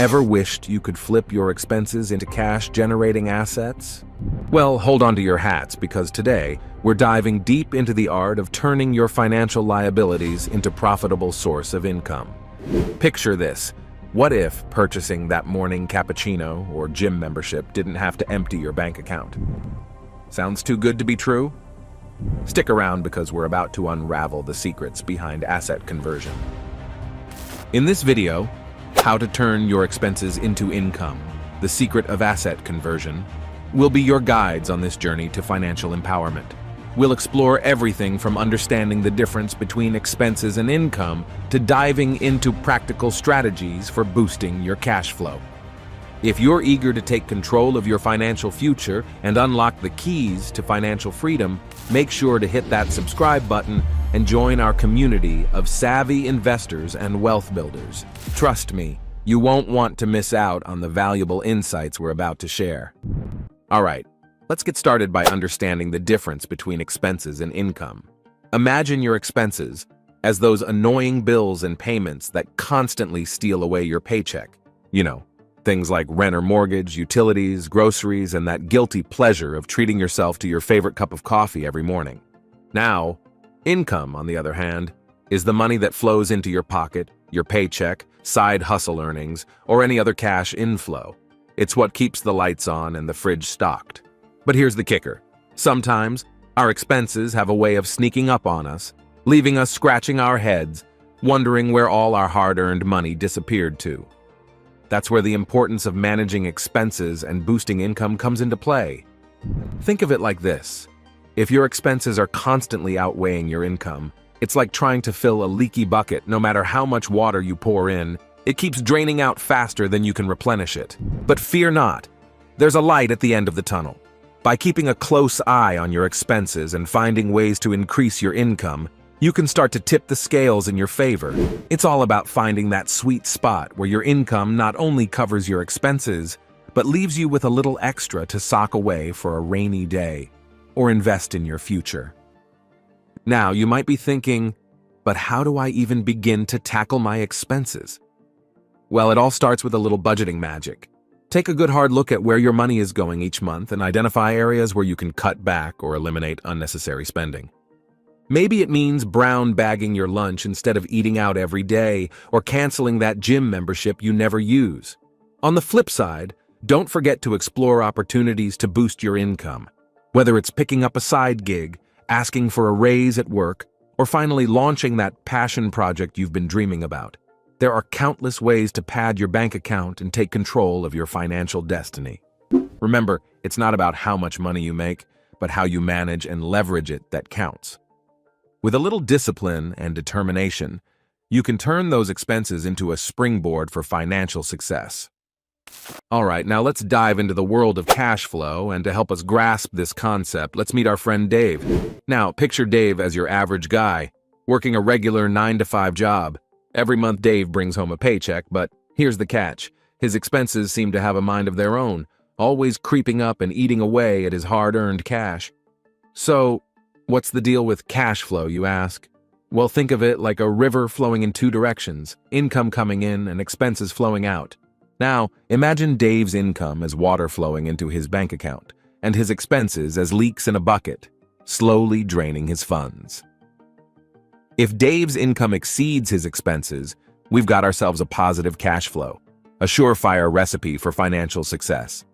Ever wished you could flip your expenses into cash-generating assets? Well, hold on to your hats because today we're diving deep into the art of turning your financial liabilities into profitable source of income. Picture this. What if purchasing that morning cappuccino or gym membership didn't have to empty your bank account? Sounds too good to be true? Stick around because we're about to unravel the secrets behind asset conversion. In this video, how to turn your expenses into income, the secret of asset conversion, will be your guides on this journey to financial empowerment. We'll explore everything from understanding the difference between expenses and income to diving into practical strategies for boosting your cash flow. If you're eager to take control of your financial future and unlock the keys to financial freedom, make sure to hit that subscribe button and join our community of savvy investors and wealth builders. Trust me, you won't want to miss out on the valuable insights we're about to share. All right, let's get started by understanding the difference between expenses and income. Imagine your expenses as those annoying bills and payments that constantly steal away your paycheck. You know, things like rent or mortgage, utilities, groceries, and that guilty pleasure of treating yourself to your favorite cup of coffee every morning. Now, income, on the other hand, is the money that flows into your pocket, your paycheck, side hustle earnings, or any other cash inflow. It's what keeps the lights on and the fridge stocked. But here's the kicker. Sometimes, our expenses have a way of sneaking up on us, leaving us scratching our heads, wondering where all our hard-earned money disappeared to. That's where the importance of managing expenses and boosting income comes into play. Think of it like this. If your expenses are constantly outweighing your income, it's like trying to fill a leaky bucket. No matter how much water you pour in, it keeps draining out faster than you can replenish it. But fear not. There's a light at the end of the tunnel. By keeping a close eye on your expenses and finding ways to increase your income, you can start to tip the scales in your favor. It's all about finding that sweet spot where your income not only covers your expenses, but leaves you with a little extra to sock away for a rainy day or invest in your future. Now, you might be thinking, but how do I even begin to tackle my expenses? Well, it all starts with a little budgeting magic. Take a good hard look at where your money is going each month and identify areas where you can cut back or eliminate unnecessary spending. Maybe it means brown bagging your lunch instead of eating out every day or canceling that gym membership you never use. On the flip side, don't forget to explore opportunities to boost your income. Whether it's picking up a side gig, asking for a raise at work, or finally launching that passion project you've been dreaming about. There are countless ways to pad your bank account and take control of your financial destiny. Remember, it's not about how much money you make, but how you manage and leverage it that counts. With a little discipline and determination, you can turn those expenses into a springboard for financial success. All right, now let's dive into the world of cash flow, and to help us grasp this concept, let's meet our friend Dave. Now, picture Dave as your average guy, working a regular 9-to-5 job. Every month Dave brings home a paycheck, but here's the catch. His expenses seem to have a mind of their own, always creeping up and eating away at his hard-earned cash. So, what's the deal with cash flow, you ask? Well, think of it like a river flowing in two directions, income coming in and expenses flowing out. Now, imagine Dave's income as water flowing into his bank account, and his expenses as leaks in a bucket, slowly draining his funds. If Dave's income exceeds his expenses, we've got ourselves a positive cash flow, a surefire recipe for financial success.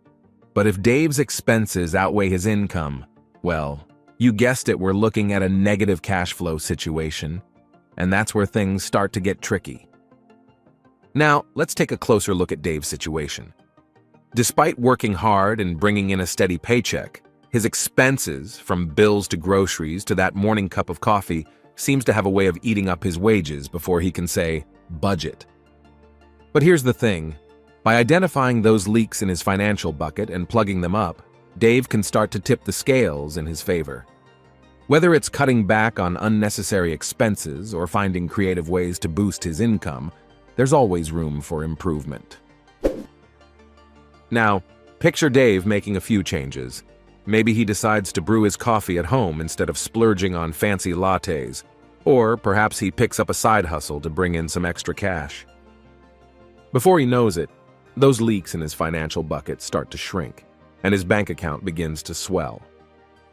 But if Dave's expenses outweigh his income, well, you guessed it, we're looking at a negative cash flow situation, and that's where things start to get tricky. Now, let's take a closer look at Dave's situation. Despite working hard and bringing in a steady paycheck, his expenses, from bills to groceries to that morning cup of coffee, seems to have a way of eating up his wages before he can say, budget. But here's the thing. By identifying those leaks in his financial bucket and plugging them up, Dave can start to tip the scales in his favor. Whether it's cutting back on unnecessary expenses or finding creative ways to boost his income, there's always room for improvement. Now, picture Dave making a few changes. Maybe he decides to brew his coffee at home instead of splurging on fancy lattes. Or perhaps he picks up a side hustle to bring in some extra cash. Before he knows it, those leaks in his financial bucket start to shrink, and his bank account begins to swell.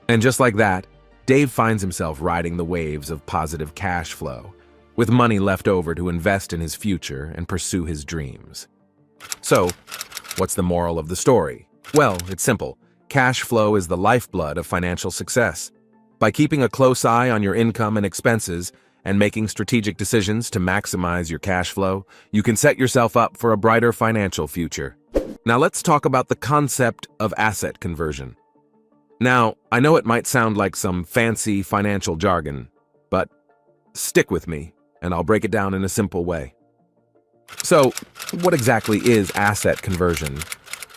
And just like that, Dave finds himself riding the waves of positive cash flow, with money left over to invest in his future and pursue his dreams. So, what's the moral of the story? Well, it's simple. Cash flow is the lifeblood of financial success. By keeping a close eye on your income and expenses and making strategic decisions to maximize your cash flow, you can set yourself up for a brighter financial future. Now let's talk about the concept of asset conversion. Now, I know it might sound like some fancy financial jargon, but stick with me and I'll break it down in a simple way. So, what exactly is asset conversion,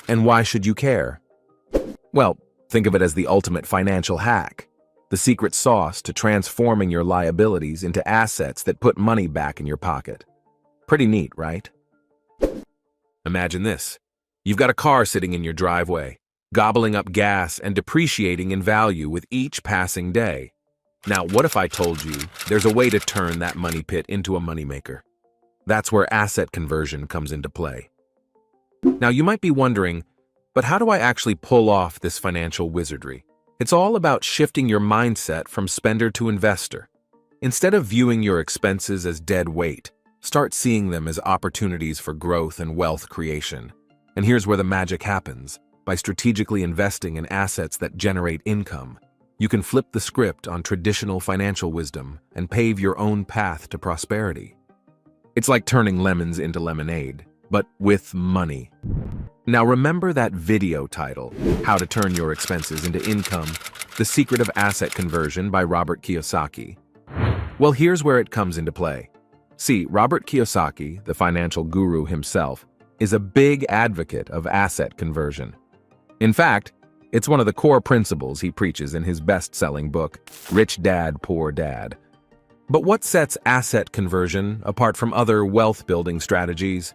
and why should you care? Well, think of it as the ultimate financial hack, the secret sauce to transforming your liabilities into assets that put money back in your pocket. Pretty neat, right? Imagine this. You've got a car sitting in your driveway, gobbling up gas and depreciating in value with each passing day. Now, what if I told you there's a way to turn that money pit into a moneymaker? That's where asset conversion comes into play. Now, you might be wondering, but how do I actually pull off this financial wizardry? It's all about shifting your mindset from spender to investor. Instead of viewing your expenses as dead weight, start seeing them as opportunities for growth and wealth creation. And here's where the magic happens. By strategically investing in assets that generate income, you can flip the script on traditional financial wisdom and pave your own path to prosperity. It's like turning lemons into lemonade, but with money. Now remember that video title, How to Turn Your Expenses into Income, The Secret of Asset Conversion by Robert Kiyosaki. Well, here's where it comes into play. See, Robert Kiyosaki, the financial guru himself, is a big advocate of asset conversion. In fact, it's one of the core principles he preaches in his best-selling book, Rich Dad, Poor Dad. But what sets asset conversion apart from other wealth-building strategies?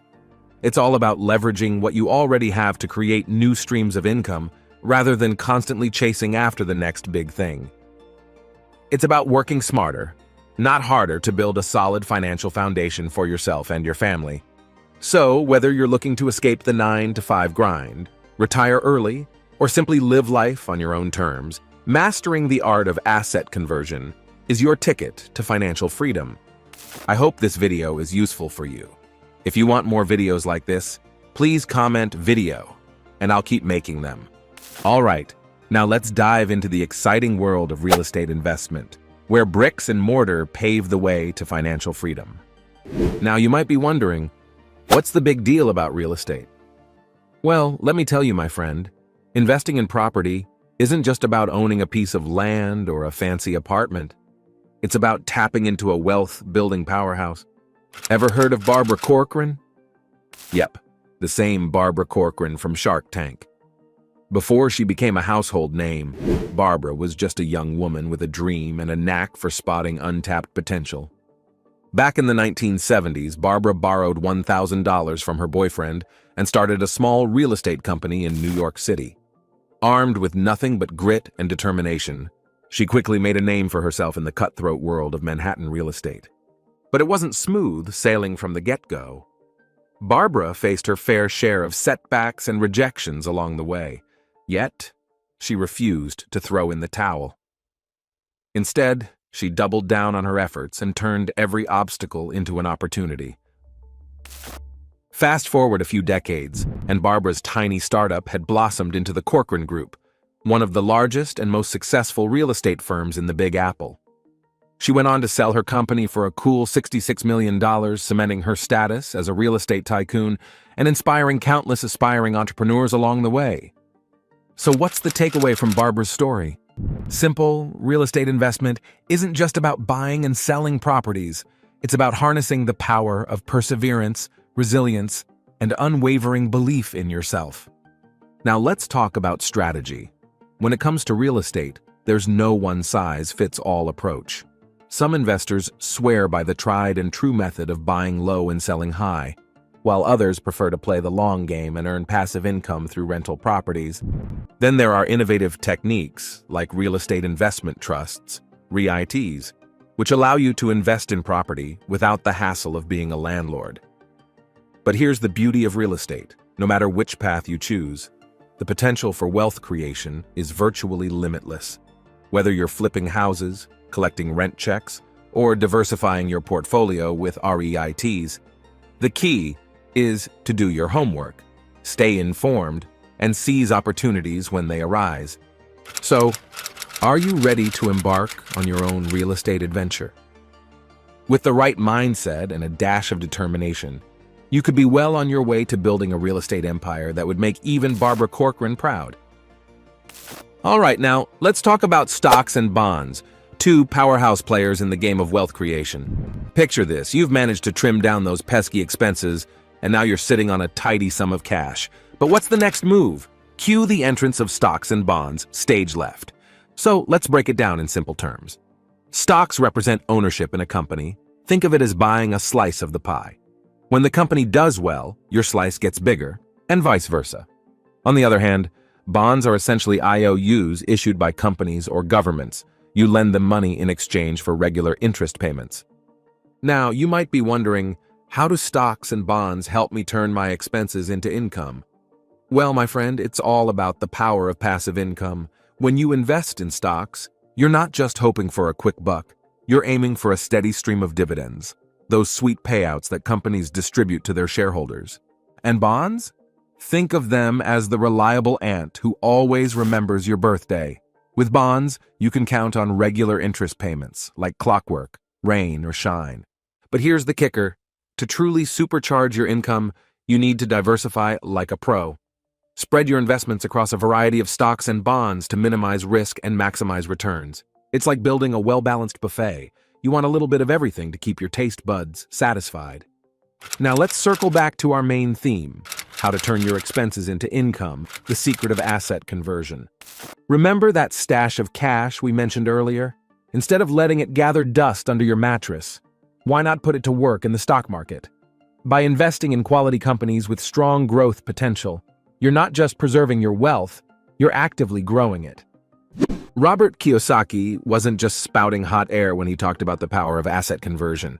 It's all about leveraging what you already have to create new streams of income rather than constantly chasing after the next big thing. It's about working smarter, not harder, to build a solid financial foundation for yourself and your family. So, whether you're looking to escape the 9-to-5 grind, retire early, or simply live life on your own terms, mastering the art of asset conversion is your ticket to financial freedom. I hope this video is useful for you. If you want more videos like this, please comment video, and I'll keep making them. All right, now let's dive into the exciting world of real estate investment, where bricks and mortar pave the way to financial freedom. Now you might be wondering, what's the big deal about real estate? Well, let me tell you, my friend, investing in property isn't just about owning a piece of land or a fancy apartment. It's about tapping into a wealth-building powerhouse. Ever heard of Barbara Corkran? Yep, the same Barbara Corkran from Shark Tank. Before she became a household name, Barbara was just a young woman with a dream and a knack for spotting untapped potential. Back in the 1970s, Barbara borrowed $1,000 from her boyfriend and started a small real estate company in New York City. Armed with nothing but grit and determination, she quickly made a name for herself in the cutthroat world of Manhattan real estate. But it wasn't smooth sailing from the get-go. Barbara faced her fair share of setbacks and rejections along the way, yet she refused to throw in the towel. Instead, she doubled down on her efforts and turned every obstacle into an opportunity. Fast forward a few decades, and Barbara's tiny startup had blossomed into the Corkran Group, one of the largest and most successful real estate firms in the Big Apple. She went on to sell her company for a cool $66 million, cementing her status as a real estate tycoon and inspiring countless aspiring entrepreneurs along the way. So what's the takeaway from Barbara's story? Simple, real estate investment isn't just about buying and selling properties. It's about harnessing the power of perseverance, resilience, and unwavering belief in yourself. Now let's talk about strategy. When it comes to real estate, there's no one-size-fits-all approach. Some investors swear by the tried and true method of buying low and selling high, while others prefer to play the long game and earn passive income through rental properties. Then there are innovative techniques like real estate investment trusts, REITs, which allow you to invest in property without the hassle of being a landlord. But here's the beauty of real estate. No matter which path you choose, the potential for wealth creation is virtually limitless. Whether you're flipping houses, collecting rent checks, or diversifying your portfolio with REITs, the key is to do your homework, stay informed, and seize opportunities when they arise. So, are you ready to embark on your own real estate adventure? With the right mindset and a dash of determination, you could be well on your way to building a real estate empire that would make even Barbara Corkran proud. All right, now, let's talk about stocks and bonds, two powerhouse players in the game of wealth creation. Picture this, you've managed to trim down those pesky expenses, and now you're sitting on a tidy sum of cash. But what's the next move? Cue the entrance of stocks and bonds, stage left. So let's break it down in simple terms. Stocks represent ownership in a company. Think of it as buying a slice of the pie. When the company does well, your slice gets bigger, and vice versa. On the other hand, bonds are essentially IOUs issued by companies or governments. You lend them money in exchange for regular interest payments. Now, you might be wondering, how do stocks and bonds help me turn my expenses into income? Well, my friend, it's all about the power of passive income. When you invest in stocks, you're not just hoping for a quick buck. You're aiming for a steady stream of dividends, those sweet payouts that companies distribute to their shareholders. And bonds? Think of them as the reliable aunt who always remembers your birthday. With bonds, you can count on regular interest payments, like clockwork, rain or shine. But here's the kicker. To truly supercharge your income, you need to diversify like a pro. Spread your investments across a variety of stocks and bonds to minimize risk and maximize returns. It's like building a well-balanced buffet. You want a little bit of everything to keep your taste buds satisfied. Now let's circle back to our main theme, how to turn your expenses into income, the secret of asset conversion. Remember that stash of cash we mentioned earlier? Instead of letting it gather dust under your mattress, why not put it to work in the stock market? By investing in quality companies with strong growth potential, you're not just preserving your wealth, you're actively growing it. Robert Kiyosaki wasn't just spouting hot air when he talked about the power of asset conversion.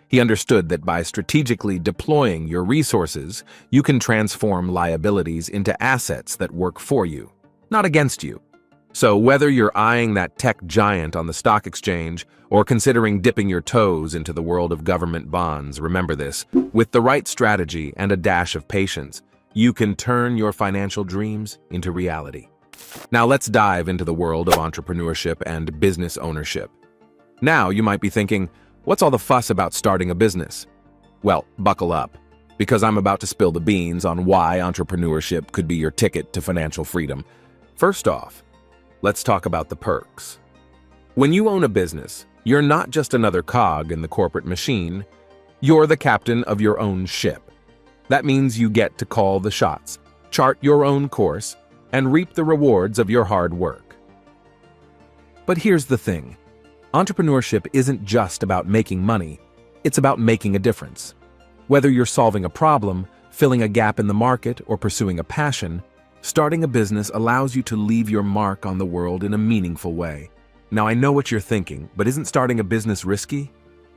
He understood that by strategically deploying your resources, you can transform liabilities into assets that work for you, not against you. So whether you're eyeing that tech giant on the stock exchange or considering dipping your toes into the world of government bonds, remember this, with the right strategy and a dash of patience, you can turn your financial dreams into reality. Now let's dive into the world of entrepreneurship and business ownership. Now you might be thinking, what's all the fuss about starting a business? Well, buckle up, because I'm about to spill the beans on why entrepreneurship could be your ticket to financial freedom. First off, let's talk about the perks. When you own a business, you're not just another cog in the corporate machine, you're the captain of your own ship. That means you get to call the shots, chart your own course, and reap the rewards of your hard work. But here's the thing. Entrepreneurship isn't just about making money, it's about making a difference. Whether you're solving a problem, filling a gap in the market, or pursuing a passion, starting a business allows you to leave your mark on the world in a meaningful way. Now I know what you're thinking, but isn't starting a business risky?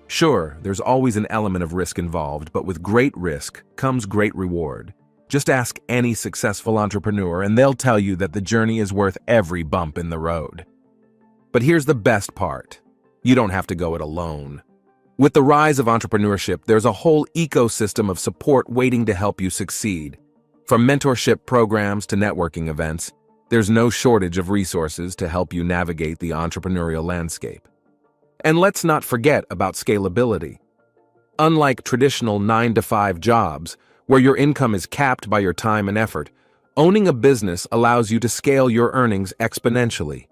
Sure, there's always an element of risk involved, but with great risk comes great reward. Just ask any successful entrepreneur and they'll tell you that the journey is worth every bump in the road. But here's the best part. You don't have to go it alone. With the rise of entrepreneurship, there's a whole ecosystem of support waiting to help you succeed. From mentorship programs to networking events, there's no shortage of resources to help you navigate the entrepreneurial landscape. And let's not forget about scalability. Unlike traditional 9-to-5 jobs, where your income is capped by your time and effort, owning a business allows you to scale your earnings exponentially.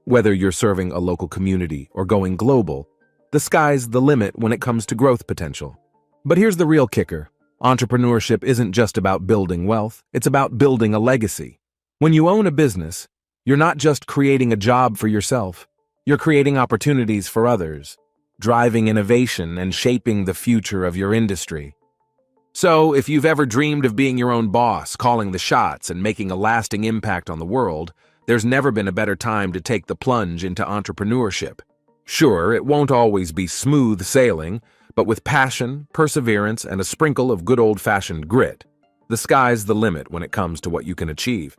Whether you're serving a local community or going global, the sky's the limit when it comes to growth potential. But here's the real kicker. Entrepreneurship isn't just about building wealth, it's about building a legacy. When you own a business, you're not just creating a job for yourself, you're creating opportunities for others, driving innovation and shaping the future of your industry. So, if you've ever dreamed of being your own boss, calling the shots, and making a lasting impact on the world, there's never been a better time to take the plunge into entrepreneurship. Sure, it won't always be smooth sailing, But with passion, perseverance, and a sprinkle of good old-fashioned grit, the sky's the limit when it comes to what you can achieve.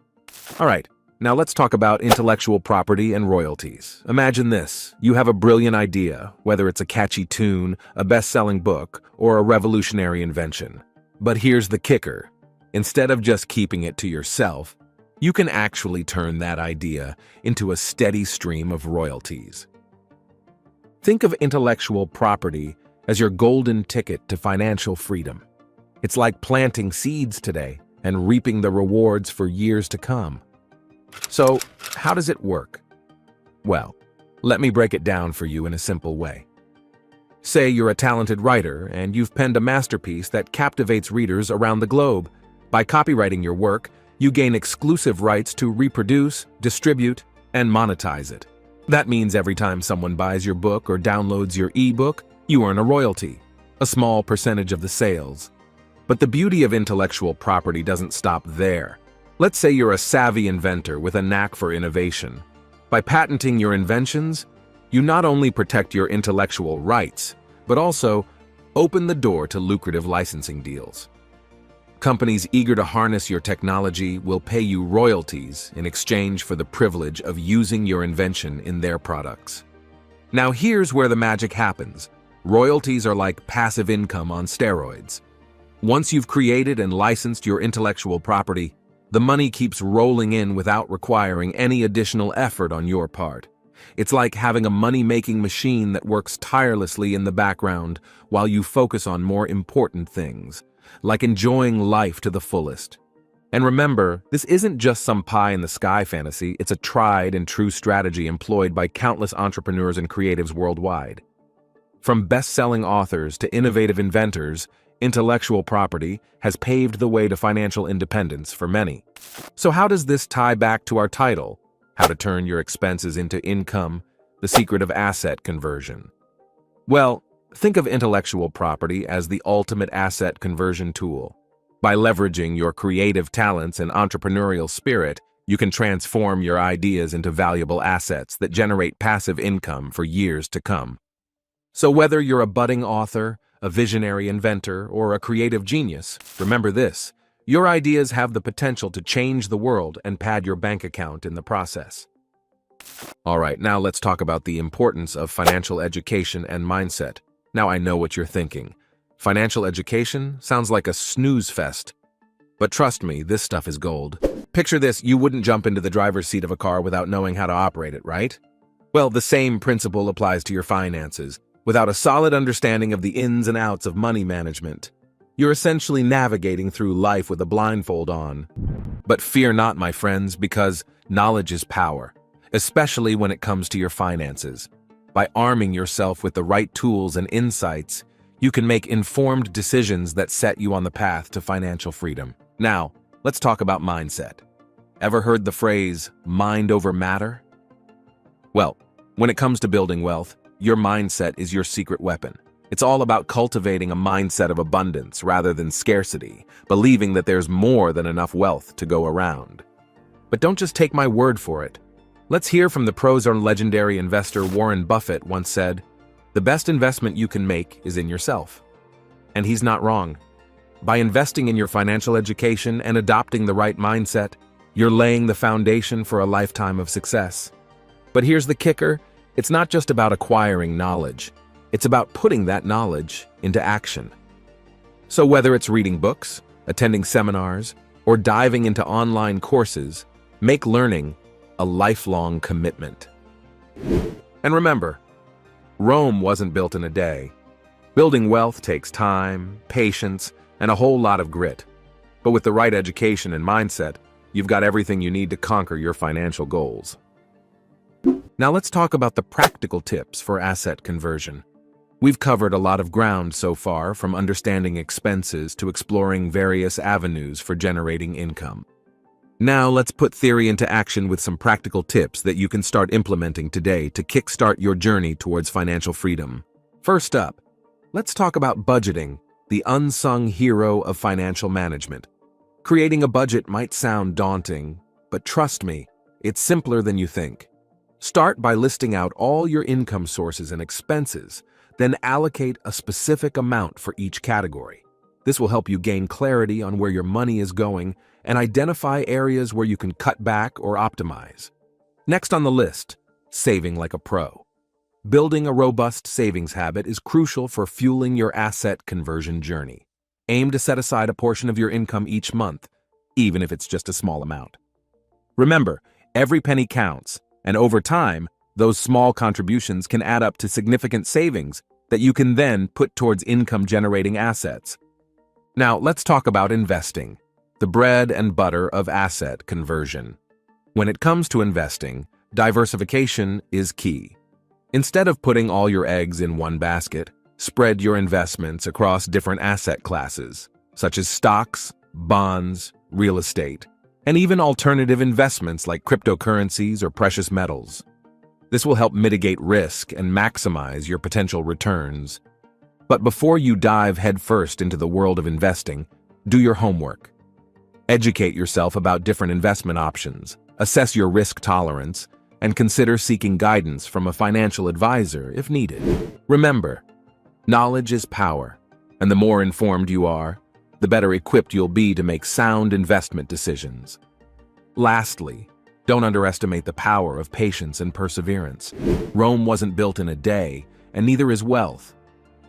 All right, now let's talk about intellectual property and royalties. Imagine this. You have a brilliant idea, whether it's a catchy tune, a best-selling book, or a revolutionary invention. But here's the kicker. Instead of just keeping it to yourself, you can actually turn that idea into a steady stream of royalties. Think of intellectual property as your golden ticket to financial freedom. It's like planting seeds today and reaping the rewards for years to come. So, how does it work? Well, let me break it down for you in a simple way. Say you're a talented writer and you've penned a masterpiece that captivates readers around the globe. By copywriting your work, you gain exclusive rights to reproduce, distribute, and monetize it. That means every time someone buys your book or downloads your ebook, you earn a royalty, a small percentage of the sales. But the beauty of intellectual property doesn't stop there. Let's say you're a savvy inventor with a knack for innovation. By patenting your inventions, you not only protect your intellectual rights, but also open the door to lucrative licensing deals. Companies eager to harness your technology will pay you royalties in exchange for the privilege of using your invention in their products. Now here's where the magic happens. Royalties are like passive income on steroids. Once you've created and licensed your intellectual property, the money keeps rolling in without requiring any additional effort on your part. It's like having a money-making machine that works tirelessly in the background while you focus on more important things, like enjoying life to the fullest. And remember, this isn't just some pie-in-the-sky fantasy, it's a tried and true strategy employed by countless entrepreneurs and creatives worldwide. From best-selling authors to innovative inventors, intellectual property has paved the way to financial independence for many. So how does this tie back to our title, How to Turn Your Expenses into Income, the Secret of Asset Conversion? Well, think of intellectual property as the ultimate asset conversion tool. By leveraging your creative talents and entrepreneurial spirit, you can transform your ideas into valuable assets that generate passive income for years to come. So whether you're a budding author, a visionary inventor, or a creative genius, remember this: your ideas have the potential to change the world and pad your bank account in the process. All right, now let's talk about the importance of financial education and mindset. Now I know what you're thinking. Financial education sounds like a snooze fest. But trust me, this stuff is gold. Picture this: you wouldn't jump into the driver's seat of a car without knowing how to operate it, right? Well, the same principle applies to your finances. Without a solid understanding of the ins and outs of money management, you're essentially navigating through life with a blindfold on. But fear not, my friends, because knowledge is power, especially when it comes to your finances. By arming yourself with the right tools and insights, you can make informed decisions that set you on the path to financial freedom. Now, let's talk about mindset. Ever heard the phrase, mind over matter? Well, when it comes to building wealth, your mindset is your secret weapon. It's all about cultivating a mindset of abundance rather than scarcity, believing that there's more than enough wealth to go around. But don't just take my word for it. Let's hear from the pros. Our legendary investor Warren Buffett once said, "The best investment you can make is in yourself." And he's not wrong. By investing in your financial education and adopting the right mindset, you're laying the foundation for a lifetime of success. But here's the kicker: it's not just about acquiring knowledge. It's about putting that knowledge into action. So whether it's reading books, attending seminars, or diving into online courses, make learning a lifelong commitment. And remember, Rome wasn't built in a day. Building wealth takes time, patience, and a whole lot of grit. But with the right education and mindset, you've got everything you need to conquer your financial goals. Now let's talk about the practical tips for asset conversion. We've covered a lot of ground so far, from understanding expenses to exploring various avenues for generating income. Now let's put theory into action with some practical tips that you can start implementing today to kickstart your journey towards financial freedom. First up, let's talk about budgeting, the unsung hero of financial management. Creating a budget might sound daunting, but trust me, it's simpler than you think. Start by listing out all your income sources and expenses. Then allocate a specific amount for each category. This will help you gain clarity on where your money is going and identify areas where you can cut back or optimize. Next on the list, saving like a pro. Building a robust savings habit is crucial for fueling your asset conversion journey. Aim to set aside a portion of your income each month, even if it's just a small amount. Remember, every penny counts, and over time, those small contributions can add up to significant savings that you can then put towards income-generating assets. Now, let's talk about investing, the bread and butter of asset conversion. When it comes to investing, diversification is key. Instead of putting all your eggs in one basket, spread your investments across different asset classes, such as stocks, bonds, real estate, and even alternative investments like cryptocurrencies or precious metals. This will help mitigate risk and maximize your potential returns. But before you dive headfirst into the world of investing, do your homework. Educate yourself about different investment options, assess your risk tolerance, and consider seeking guidance from a financial advisor if needed. Remember, knowledge is power, and the more informed you are, the better equipped you'll be to make sound investment decisions. Lastly, don't underestimate the power of patience and perseverance. Rome wasn't built in a day, and neither is wealth.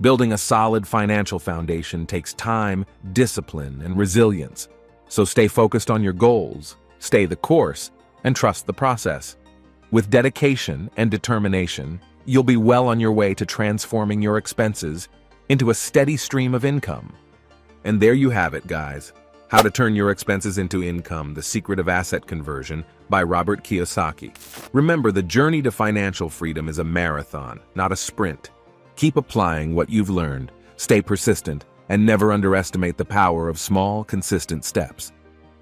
Building a solid financial foundation takes time, discipline, and resilience. So stay focused on your goals, stay the course, and trust the process. With dedication and determination, you'll be well on your way to transforming your expenses into a steady stream of income. And there you have it, guys. How to Turn Your Expenses into Income, The Secret of Asset Conversion by Robert Kiyosaki. Remember, the journey to financial freedom is a marathon, not a sprint. Keep applying what you've learned, stay persistent, and never underestimate the power of small, consistent steps.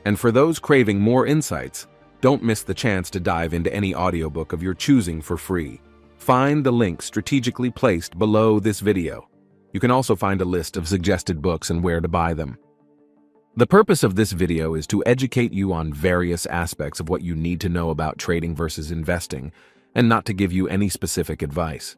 And for those craving more insights, don't miss the chance to dive into any audiobook of your choosing for free. Find the link strategically placed below this video. You can also find a list of suggested books and where to buy them. The purpose of this video is to educate you on various aspects of what you need to know about trading versus investing, and not to give you any specific advice.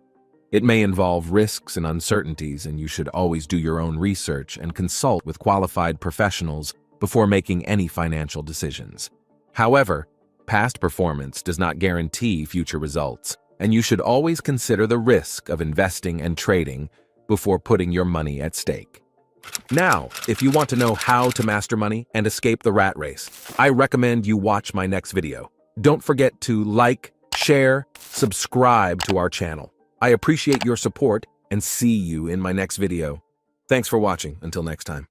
It may involve risks and uncertainties, and you should always do your own research and consult with qualified professionals before making any financial decisions. However, past performance does not guarantee future results, and you should always consider the risk of investing and trading before putting your money at stake. Now, if you want to know how to master money and escape the rat race, I recommend you watch my next video. Don't forget to like, share, subscribe to our channel. I appreciate your support and see you in my next video. Thanks for watching. Until next time.